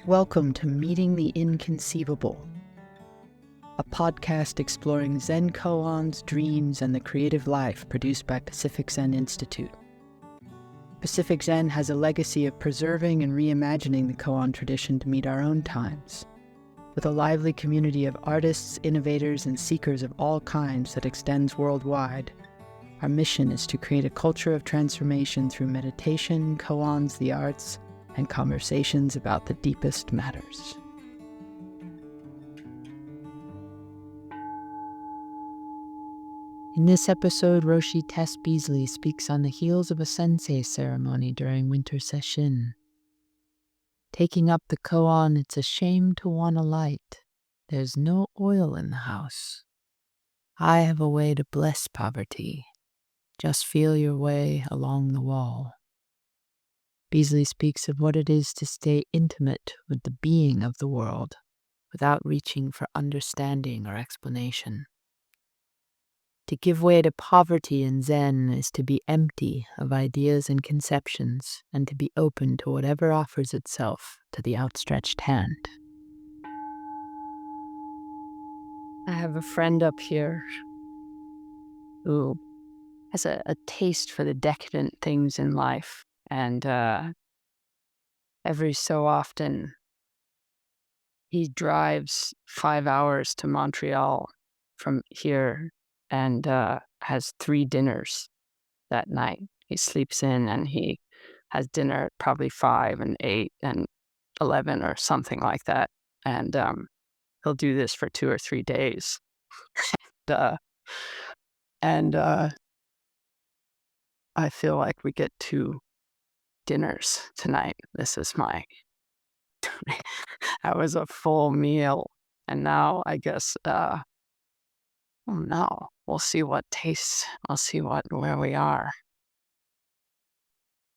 Welcome to Meeting the Inconceivable, a podcast exploring Zen koans, dreams, and the creative life produced by Pacific Zen Institute. Pacific Zen has a legacy of preserving and reimagining the koan tradition to meet our own times. With a lively community of artists, innovators, and seekers of all kinds that extends worldwide, our mission is to create a culture of transformation through meditation, koans, the arts, and conversations about the deepest matters. In this episode, Roshi Tess Beasley speaks on the heels of a sensei ceremony during winter session. Taking up the koan, it's a shame to want a light. There's no oil in the house. I have a way to bless poverty. Just feel your way along the wall. Beasley speaks of what it is to stay intimate with the being of the world without reaching for understanding or explanation. To give way to poverty in Zen is to be empty of ideas and conceptions and to be open to whatever offers itself to the outstretched hand. I have a friend up here who has a taste for the decadent things in life, and every so often he drives 5 hours to Montreal from here and has 3 dinners that night. He sleeps in and he has dinner at probably 5 and 8 and 11 or something like that. And he'll do this for 2 or 3 days. and I feel like we get 2 dinners tonight. This is my that was a full meal. And now I guess oh no, we'll see what tastes. We'll see where we are.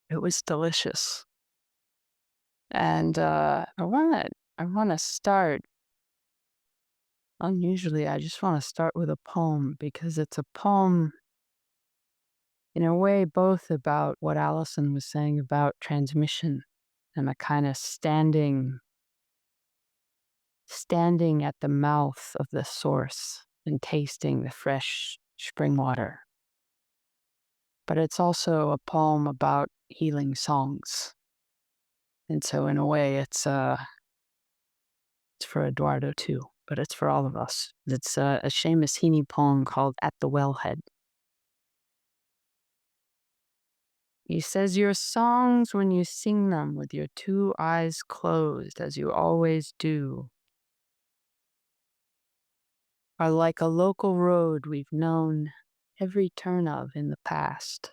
It was delicious. And I wanna start. Unusually, I just want to start with a poem because it's a poem in a way both about what Allison was saying about transmission and a kind of standing at the mouth of the source and tasting the fresh spring water. But it's also a poem about healing songs. And so in a way it's for Eduardo too, but it's for all of us. It's a Seamus Heaney poem called At the Wellhead. He says, your songs, when you sing them with your 2 eyes closed, as you always do, are like a local road we've known every turn of in the past.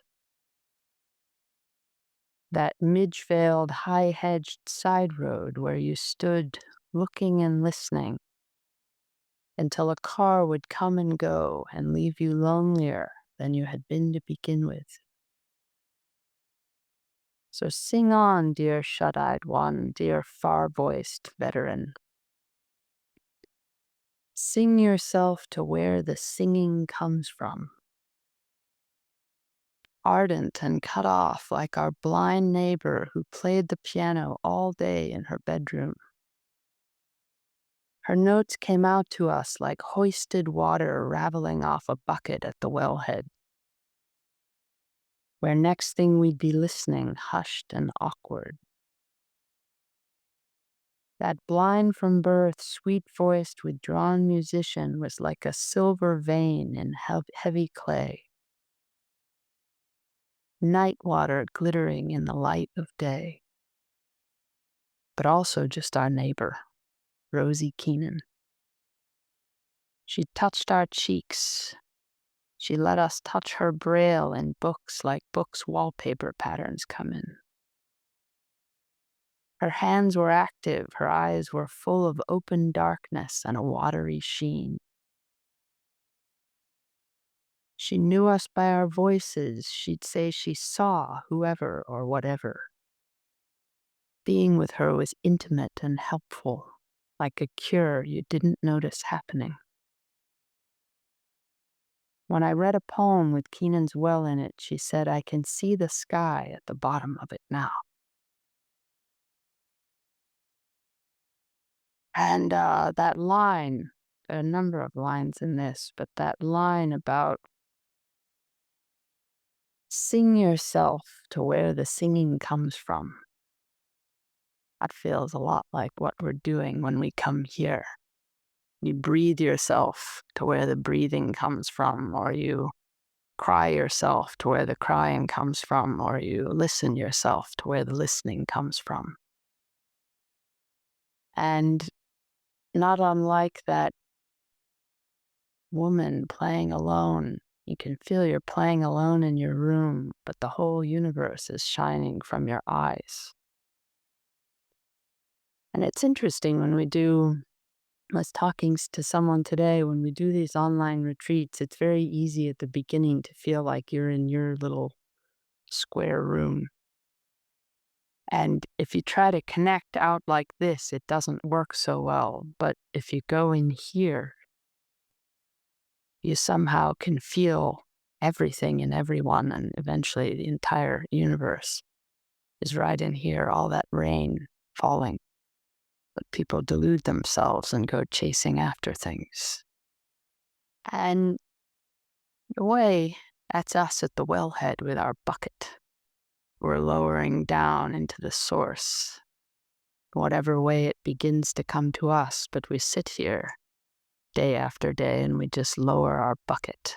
That midge-veiled, high-hedged side road where you stood looking and listening until a car would come and go and leave you lonelier than you had been to begin with. So sing on, dear shut-eyed one, dear far-voiced veteran. Sing yourself to where the singing comes from. Ardent and cut off like our blind neighbor who played the piano all day in her bedroom. Her notes came out to us like hoisted water raveling off a bucket at the wellhead, where next thing we'd be listening, hushed and awkward. That blind from birth, sweet-voiced, withdrawn musician was like a silver vein in heavy clay. Night water glittering in the light of day. But also just our neighbor, Rosie Keenan. She touched our cheeks. She let us touch her braille in books like books' wallpaper patterns come in. Her hands were active, her eyes were full of open darkness and a watery sheen. She knew us by our voices. She'd say she saw whoever or whatever. Being with her was intimate and helpful, like a cure you didn't notice happening. When I read a poem with Keenan's well in it, she said, I can see the sky at the bottom of it now. And that line, there are a number of lines in this, but that line about sing yourself to where the singing comes from, that feels a lot like what we're doing when we come here. You breathe yourself to where the breathing comes from, or you cry yourself to where the crying comes from, or you listen yourself to where the listening comes from. And not unlike that woman playing alone, you can feel you're playing alone in your room, but the whole universe is shining from your eyes. And it's interesting when we do, I was talking to someone today, when we do these online retreats, it's very easy at the beginning to feel like you're in your little square room. And if you try to connect out like this, it doesn't work so well. But if you go in here, you somehow can feel everything and everyone, and eventually the entire universe is right in here, all that rain falling. But people delude themselves and go chasing after things. And in a way, that's us at the wellhead with our bucket. We're lowering down into the source, whatever way it begins to come to us, but we sit here day after day and we just lower our bucket.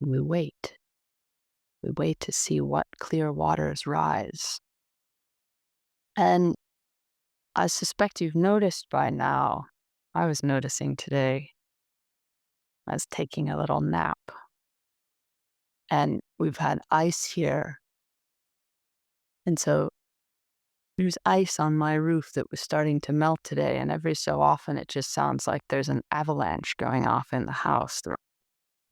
We wait. We wait to see what clear waters rise. And I suspect you've noticed by now, I was noticing today, I was taking a little nap. And we've had ice here. And so there's ice on my roof that was starting to melt today. And every so often it just sounds like there's an avalanche going off in the house.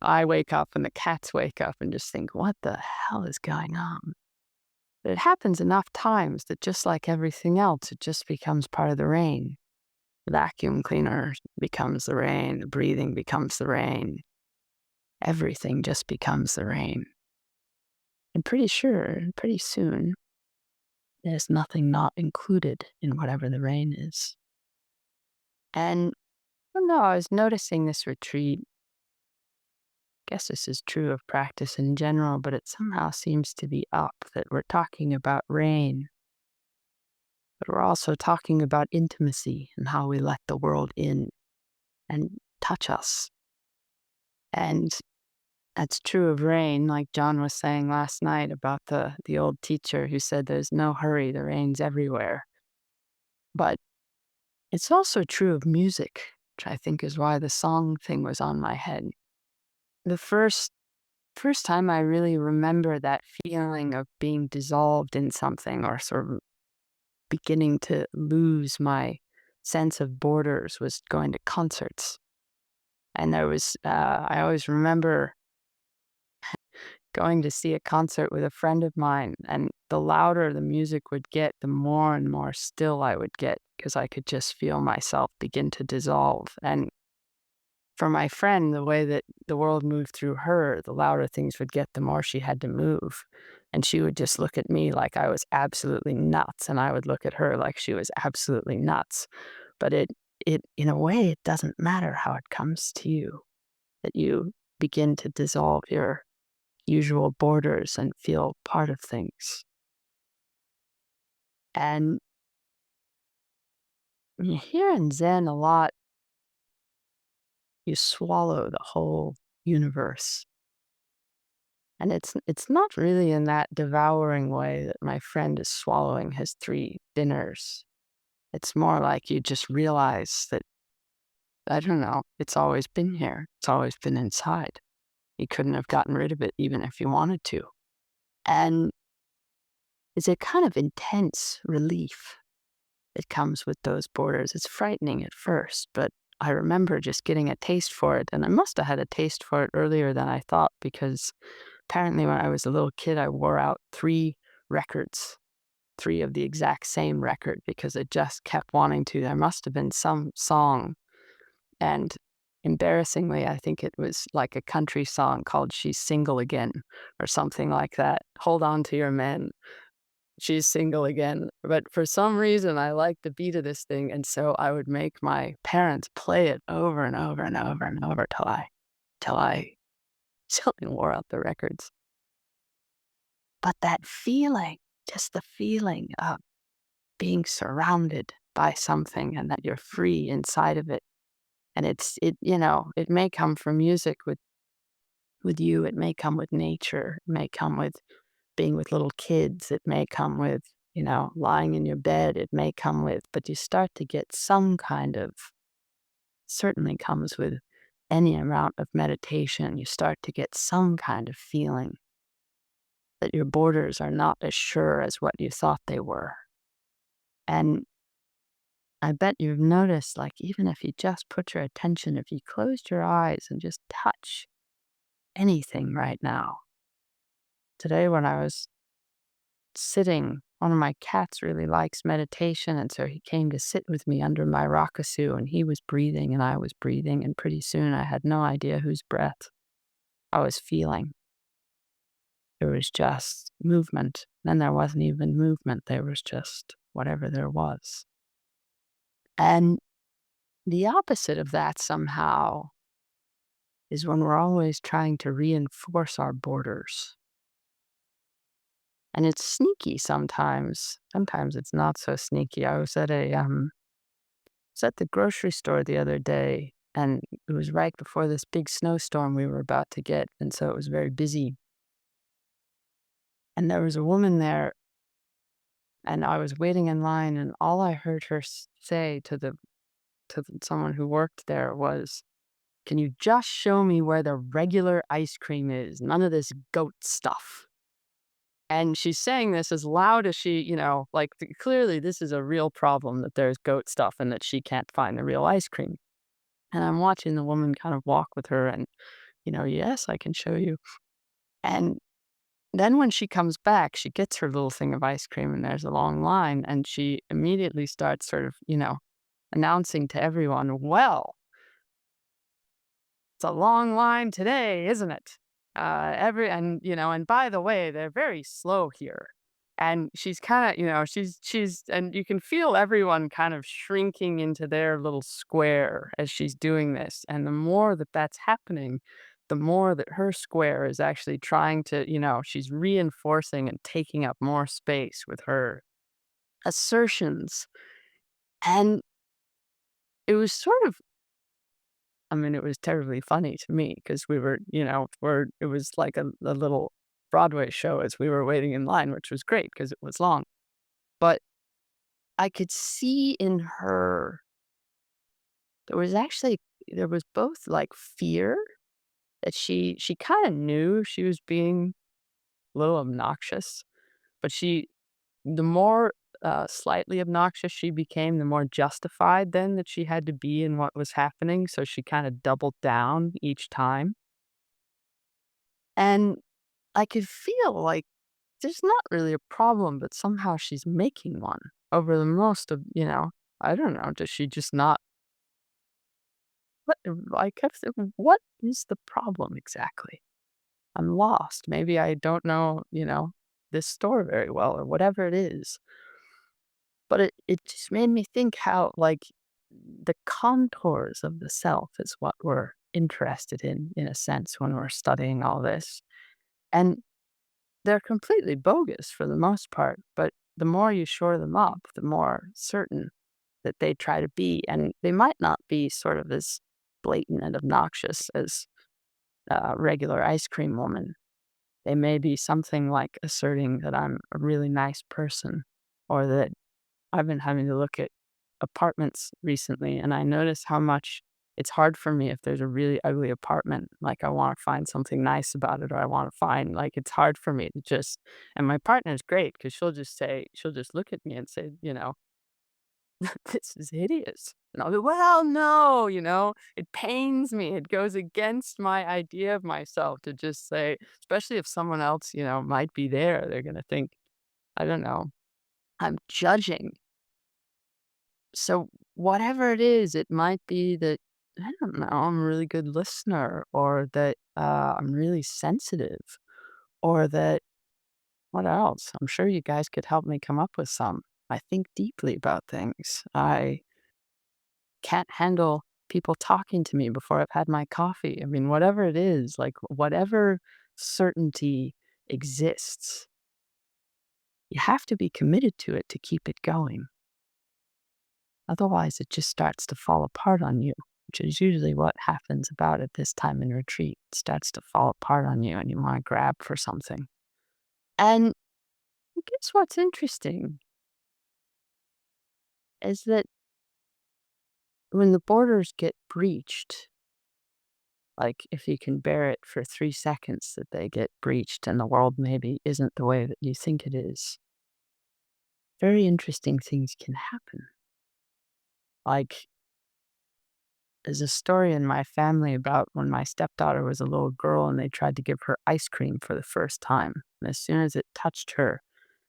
I wake up and the cats wake up and just think, what the hell is going on? But it happens enough times that just like everything else, it just becomes part of the rain. The vacuum cleaner becomes the rain. The breathing becomes the rain. Everything just becomes the rain. And pretty soon, there's nothing not included in whatever the rain is. And I don't know, I was noticing this retreat. I guess this is true of practice in general, but it somehow seems to be up that we're talking about rain, but we're also talking about intimacy and how we let the world in and touch us. And that's true of rain, like John was saying last night about the old teacher who said there's no hurry, the rain's everywhere. But it's also true of music, which I think is why the song thing was on my head. The first time I really remember that feeling of being dissolved in something or sort of beginning to lose my sense of borders was going to concerts. And I always remember going to see a concert with a friend of mine, and the louder the music would get, the more and more still I would get because I could just feel myself begin to dissolve. And for my friend, the way that the world moved through her, the louder things would get, the more she had to move. And she would just look at me like I was absolutely nuts, and I would look at her like she was absolutely nuts. But in a way, it doesn't matter how it comes to you, that you begin to dissolve your usual borders and feel part of things. And here in Zen a lot, you swallow the whole universe. And it's not really in that devouring way that my friend is swallowing his 3 dinners. It's more like you just realize that, I don't know, it's always been here. It's always been inside. You couldn't have gotten rid of it even if you wanted to. And it's a kind of intense relief that comes with those borders. It's frightening at first, but I remember just getting a taste for it. And I must have had a taste for it earlier than I thought, because apparently when I was a little kid, I wore out 3 records, 3 of the exact same record, because I just kept wanting to. There must have been some song. And embarrassingly, I think it was like a country song called She's Single Again or something like that. Hold on to your men. she's single again. But for some reason, I like the beat of this thing, and so I would make my parents play it over and over and over and over till I till I wore out the records. But that feeling, just the feeling of being surrounded by something and that you're free inside of it. And it may come from music with you, it may come with nature, it may come with being with little kids, it may come with, lying in your bed, it may come with, but you start to get some kind of, certainly comes with any amount of meditation, you start to get some kind of feeling that your borders are not as sure as what you thought they were. And I bet you've noticed, like, even if you just put your attention, if you closed your eyes and just touch anything right now. Today, when I was sitting, one of my cats really likes meditation, and so he came to sit with me under my rakasu, and he was breathing, and I was breathing, and pretty soon I had no idea whose breath I was feeling. There was just movement. Then there wasn't even movement, there was just whatever there was. And the opposite of that somehow is when we're always trying to reinforce our borders. And it's sneaky sometimes. Sometimes it's not so sneaky. I was at the grocery store the other day, and it was right before this big snowstorm we were about to get, and so it was very busy. And there was a woman there, and I was waiting in line, and all I heard her say to someone who worked there was, "Can you just show me where the regular ice cream is? None of this goat stuff." And she's saying this as loud as she, like, clearly this is a real problem that there's goat stuff and that she can't find the real ice cream. And I'm watching the woman kind of walk with her and, yes, I can show you. And then when she comes back, she gets her little thing of ice cream and there's a long line. And she immediately starts sort of, announcing to everyone, well, it's a long line today, isn't it? And by the way, they're very slow here. And she's kind of, and you can feel everyone kind of shrinking into their little square as she's doing this. And the more that that's happening, the more that her square is actually trying to, she's reinforcing and taking up more space with her assertions. And it was sort of, I mean, it was terribly funny to me because we were, it was like a little Broadway show as we were waiting in line, which was great because it was long. But I could see in her, there was both like fear that she kind of knew she was being a little obnoxious, but the more slightly obnoxious she became, the more justified then that she had to be in what was happening. So she kind of doubled down each time. And I could feel like there's not really a problem, but somehow she's making one over the most of, I don't know, does she just not, what, I kept thinking, what is the problem exactly? I'm lost. Maybe I don't know, this store very well or whatever it is. But it just made me think how, like, the contours of the self is what we're interested in a sense, when we're studying all this. And they're completely bogus for the most part, but the more you shore them up, the more certain that they try to be. And they might not be sort of as blatant and obnoxious as a regular ice cream woman. They may be something like asserting that I'm a really nice person, or that I've been having to look at apartments recently, and I notice how much it's hard for me if there's a really ugly apartment. Like, I want to find something nice about it, or I want to find, like, it's hard for me to just, and my partner's great because she'll just look at me and say, this is hideous. And I'll be, well, no, it pains me. It goes against my idea of myself to just say, especially if someone else, might be there, they're going to think, I don't know, I'm judging. So whatever it is, it might be that, I don't know, I'm a really good listener, or that I'm really sensitive, or that What else? I'm sure you guys could help me come up with some. I think deeply about things. I can't handle people talking to me before I've had my coffee. I mean, whatever it is, like whatever certainty exists, you have to be committed to it to keep it going. Otherwise, it just starts to fall apart on you, which is usually what happens about at this time in retreat. It starts to fall apart on you and you want to grab for something. And guess what's interesting is that when the borders get breached, like if you can bear it for 3 seconds that they get breached and the world maybe isn't the way that you think it is, very interesting things can happen. Like there's a story in my family about when my stepdaughter was a little girl and they tried to give her ice cream for the first time. And as soon as it touched her,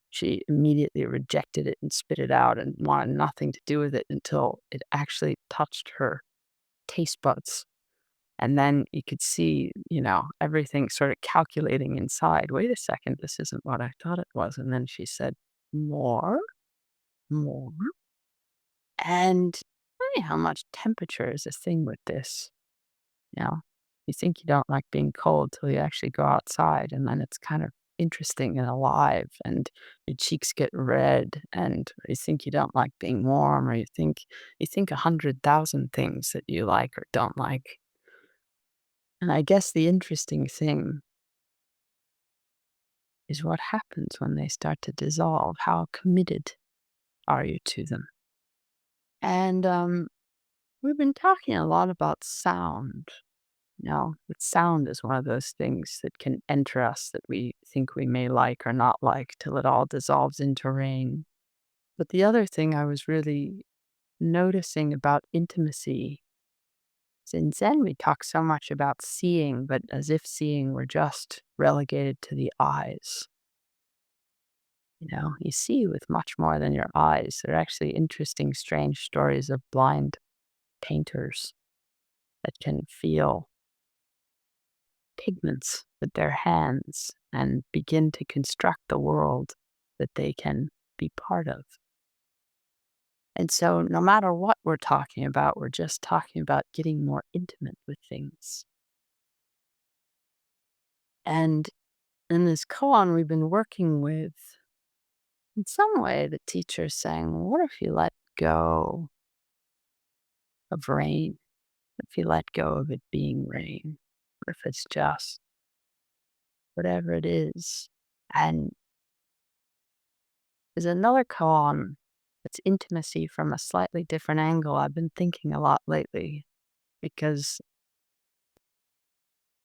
she immediately rejected it and spit it out and wanted nothing to do with it until it actually touched her taste buds. And then you could see, everything sort of calculating inside. Wait a second, this isn't what I thought it was. And then she said, more, more. And funny how much temperature is a thing with this. You know, you think you don't like being cold till you actually go outside, and then it's kind of interesting and alive, and your cheeks get red, and you think you don't like being warm, or you think 100,000 things that you like or don't like. And I guess the interesting thing is what happens when they start to dissolve. How committed are you to them? And we've been talking a lot about sound. That sound is one of those things that can enter us that we think we may like or not like till it all dissolves into rain. But the other thing I was really noticing about intimacy is in Zen, we talk so much about seeing, but as if seeing were just relegated to the eyes. You see with much more than your eyes. There are actually interesting, strange stories of blind painters that can feel pigments with their hands and begin to construct the world that they can be part of. And so, no matter what we're talking about, we're just talking about getting more intimate with things. And in this koan we've been working with, in some way, the teacher is saying, what if you let go of rain? If you let go of it being rain, or if it's just whatever it is. And there's another koan that's intimacy from a slightly different angle I've been thinking a lot lately because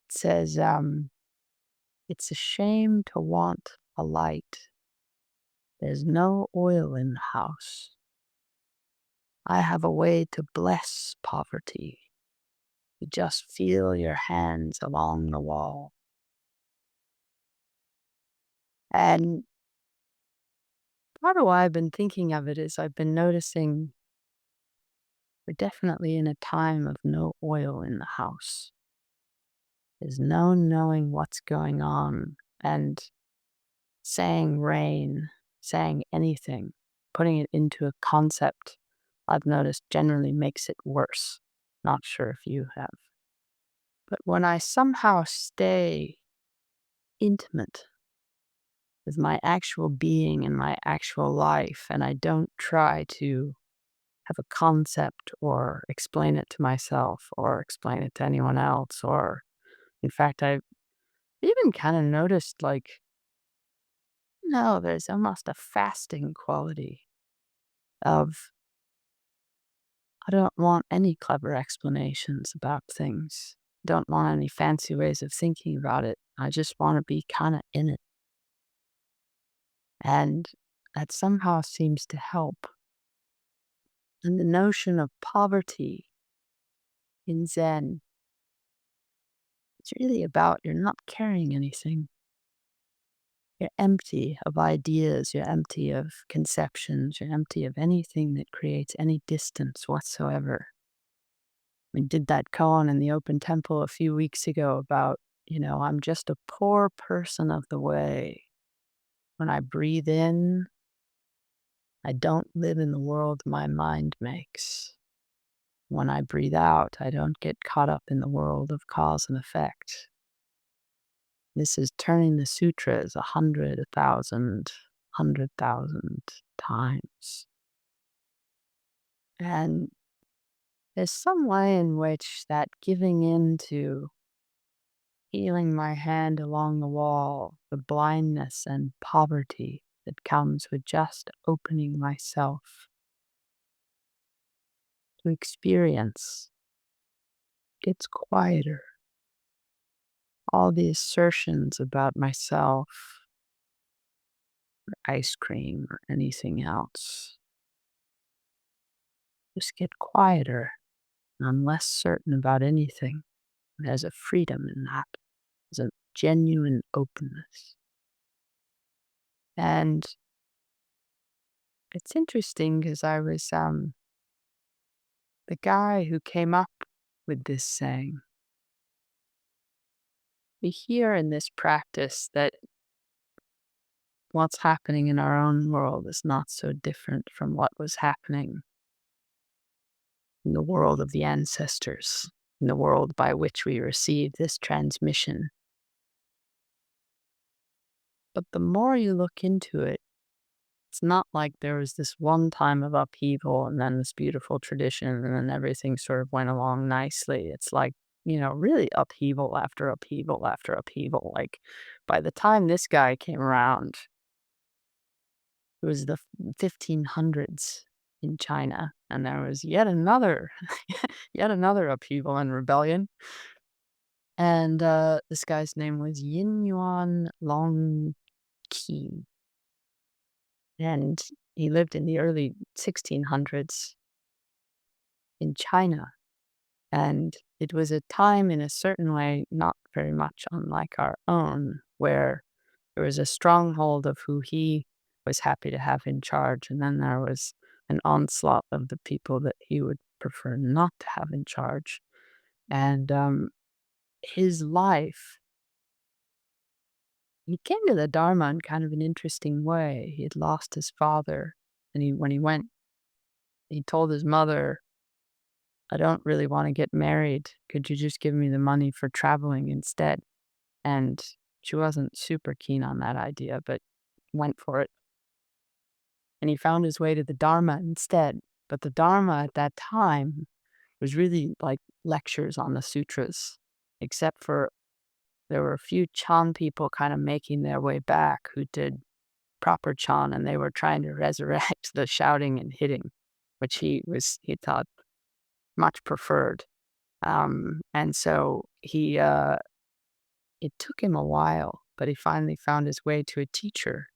it says, it's a shame to want a light. There's no oil in the house. I have a way to bless poverty. You just feel your hands along the wall. And part of why I've been thinking of it is I've been noticing we're definitely in a time of no oil in the house. There's no knowing what's going on. And saying rain, saying anything, putting it into a concept, I've noticed generally makes it worse. Not sure if you have. But when I somehow stay intimate with my actual being and my actual life, and I don't try to have a concept or explain it to myself or explain it to anyone else, or in fact, I've even kind of noticed like, no, there's almost a fasting quality of I don't want any clever explanations about things. Don't want any fancy ways of thinking about it. I just want to be kind of in it. And that somehow seems to help. And the notion of poverty in Zen, it's really about you're not carrying anything. You're empty of ideas. You're empty of conceptions. You're empty of anything that creates any distance whatsoever. We did that koan in the open temple a few weeks ago about, I'm just a poor person of the way. When I breathe in, I don't live in the world my mind makes. When I breathe out, I don't get caught up in the world of cause and effect. This is turning the sutras 100, 1,000, 100,000 times. And there's some way in which that giving in to feeling my hand along the wall, the blindness and poverty that comes with just opening myself to experience, gets quieter. All the assertions about myself, or ice cream, or anything else just get quieter. And I'm less certain about anything. There's a freedom in that. There's a genuine openness. And it's interesting because I was the guy who came up with this saying. We hear in this practice that what's happening in our own world is not so different from what was happening in the world of the ancestors, in the world by which we receive this transmission. But the more you look into it, it's not like there was this one time of upheaval and then this beautiful tradition and then everything sort of went along nicely. It's like, really upheaval after upheaval after upheaval. Like by the time this guy came around, it was the 1500s in China, and there was yet another, yet another upheaval and rebellion. And this guy's name was Yin Yuan Long Qi, and he lived in the early 1600s in China. And it was a time, in a certain way, not very much unlike our own, where there was a stronghold of who he was happy to have in charge, and then there was an onslaught of the people that he would prefer not to have in charge. And his life, he came to the Dharma in kind of an interesting way. He had lost his father, and when he went, he told his mother, "I don't really want to get married. Could you just give me the money for traveling instead?" And she wasn't super keen on that idea, but went for it. And he found his way to the Dharma instead. But the Dharma at that time was really like lectures on the sutras, except for there were a few Chan people kind of making their way back who did proper Chan, and they were trying to resurrect the shouting and hitting, which he thought much preferred. And so it took him a while, but he finally found his way to a teacher,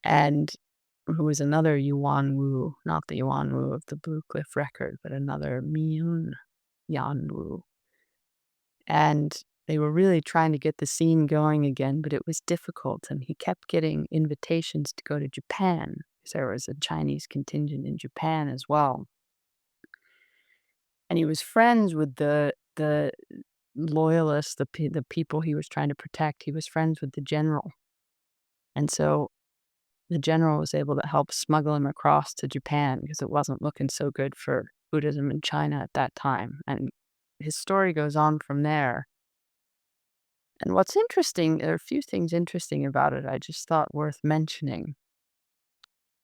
and who was another Yuan Wu, not the Yuan Wu of the Blue Cliff Record, but another Miyun Yan Wu. And they were really trying to get the scene going again, but it was difficult, and he kept getting invitations to go to Japan, because there was a Chinese contingent in Japan as well. And he was friends with the loyalists, the people he was trying to protect. He was friends with the general. And so the general was able to help smuggle him across to Japan because it wasn't looking so good for Buddhism in China at that time. And his story goes on from there. And what's interesting, there are a few things interesting about it I just thought worth mentioning.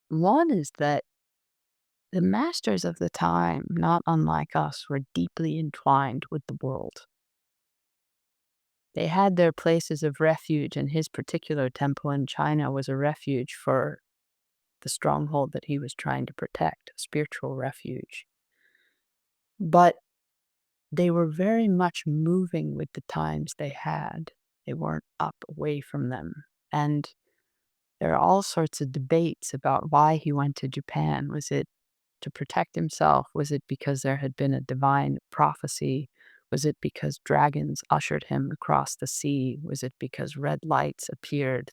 One is that the masters of the time, not unlike us, were deeply entwined with the world. They had their places of refuge, and his particular temple in China was a refuge for the stronghold that he was trying to protect, a spiritual refuge. But they were very much moving with the times they had. They weren't up away from them. And there are all sorts of debates about why he went to Japan. Was it to protect himself? Was it because there had been a divine prophecy? Was it because dragons ushered him across the sea? Was it because red lights appeared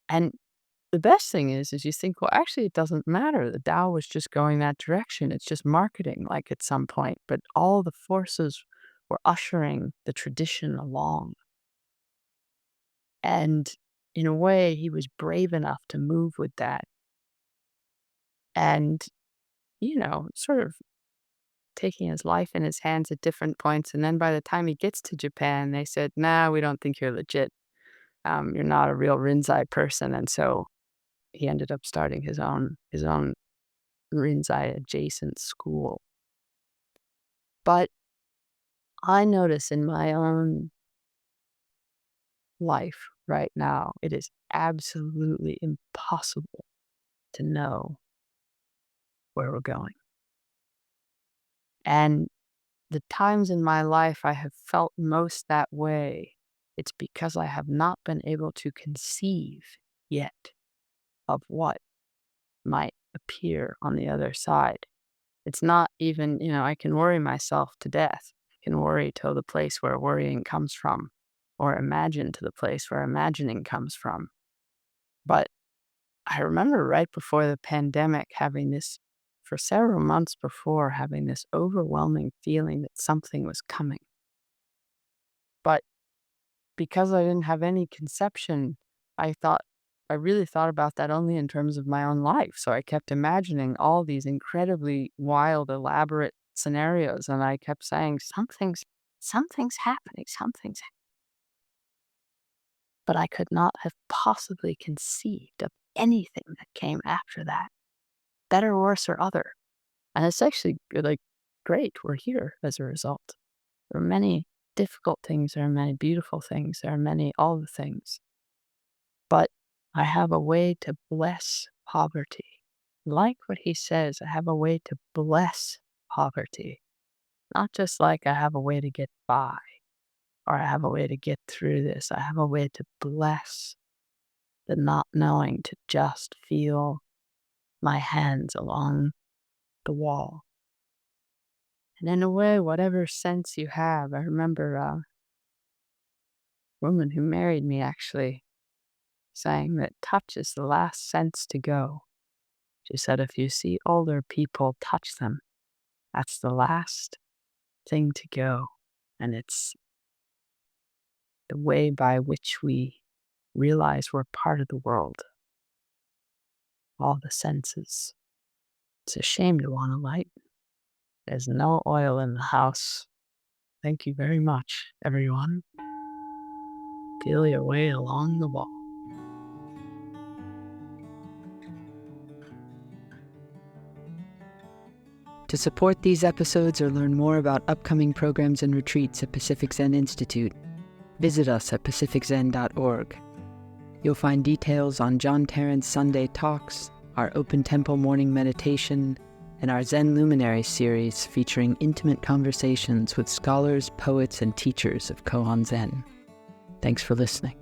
and the best thing is you think, well, actually, it doesn't matter. The Tao was just going that direction. It's just marketing, like at some point. But all the forces were ushering the tradition along. And in a way, he was brave enough to move with that and, sort of taking his life in his hands at different points. And then by the time he gets to Japan, they said, "Nah, we don't think you're legit. You're not a real Rinzai person." And so he ended up starting his own Rinzai adjacent school. But I notice in my own life right now, it is absolutely impossible to know where we're going. And the times in my life I have felt most that way, it's because I have not been able to conceive yet of what might appear on the other side. It's not even, I can worry myself to death. I can worry to the place where worrying comes from, or imagine to the place where imagining comes from. But I remember right before the pandemic for several months before, having this overwhelming feeling that something was coming. But because I didn't have any conception, I really thought about that only in terms of my own life. So I kept imagining all these incredibly wild, elaborate scenarios, and I kept saying, something's happening, something's happening. But I could not have possibly conceived of anything that came after that, better, worse, or other. And it's actually great. We're here as a result. There are many difficult things. There are many beautiful things. There are all the things. But I have a way to bless poverty. Like what he says, I have a way to bless poverty. Not just like I have a way to get by or I have a way to get through this. I have a way to bless the not knowing, to just feel my hands along the wall. And in a way, whatever sense you have, I remember a woman who married me actually saying that touch is the last sense to go. She said, if you see older people, touch them. That's the last thing to go. And it's the way by which we realize we're part of the world. All the senses. It's a shame to want to light. There's no oil in the house. Thank you very much, everyone. Feel your way along the wall. To support these episodes or learn more about upcoming programs and retreats at Pacific Zen Institute, visit us at pacificzen.org. You'll find details on John Tarrant's Sunday talks, our Open Temple morning meditation, and our Zen Luminary series featuring intimate conversations with scholars, poets, and teachers of Koan Zen. Thanks for listening.